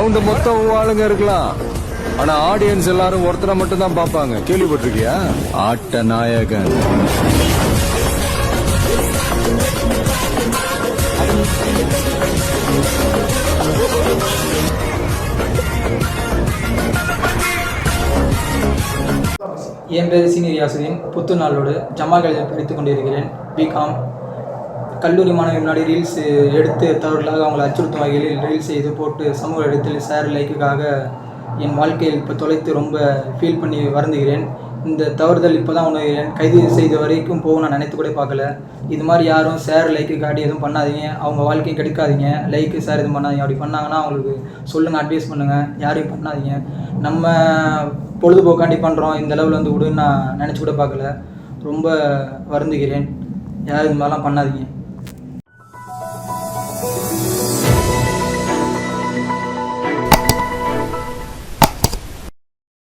Ground மொத்தம் ஆளுங்க இருக்கலாம், ஆனா ஆடியன்ஸ் எல்லாரும் ஒருத்தரை மட்டும் தான் பாப்பாங்க. கேள்விப்பட்டிருக்கியா? ஆட்ட நாயகன். என் பேர் சீனியர் யாசுதீன். புத்துநாளோடு ஜமால் காலேஜில் படித்துக் கொண்டிருக்கிறேன். பிகாம். கல்லூரி மாணவி முன்னாடி ரீல்ஸ் எடுத்து தவறுகளாக அவங்களை அச்சுறுத்தும் வகையில் ரீல்ஸ் செய்து போட்டு சமூக இடத்தில் ஷேர் லைக்குக்காக என் வாழ்க்கையில் இப்போ தொலைத்து ரொம்ப ஃபீல் பண்ணி வருந்துகிறேன். இந்த தவறுதல் இப்போ தான் உணர்கிறேன். கைது செய்த வரைக்கும் போக நான் நினைத்து கூட பார்க்கல. இது மாதிரி யாரும் ஷேர் லைக்கு காட்டி எதுவும் பண்ணாதீங்க, அவங்க வாழ்க்கையும் கெடுக்காதீங்க. லைக்கு ஷேர் எதுவும் பண்ணாதீங்க. அப்படி பண்ணாங்கன்னா அவங்களுக்கு சொல்லுங்கள், அட்வைஸ் பண்ணுங்கள். யாரையும் பண்ணாதீங்க. நம்ம பொழுதுபோக்காண்டி பண்ணுறோம், இந்த லெவலில் வந்து விடுன்னு நான் நினச்சி கூட பார்க்கல. ரொம்ப வருந்துகிறேன். யாரும் இது மாதிரிலாம் பண்ணாதீங்க.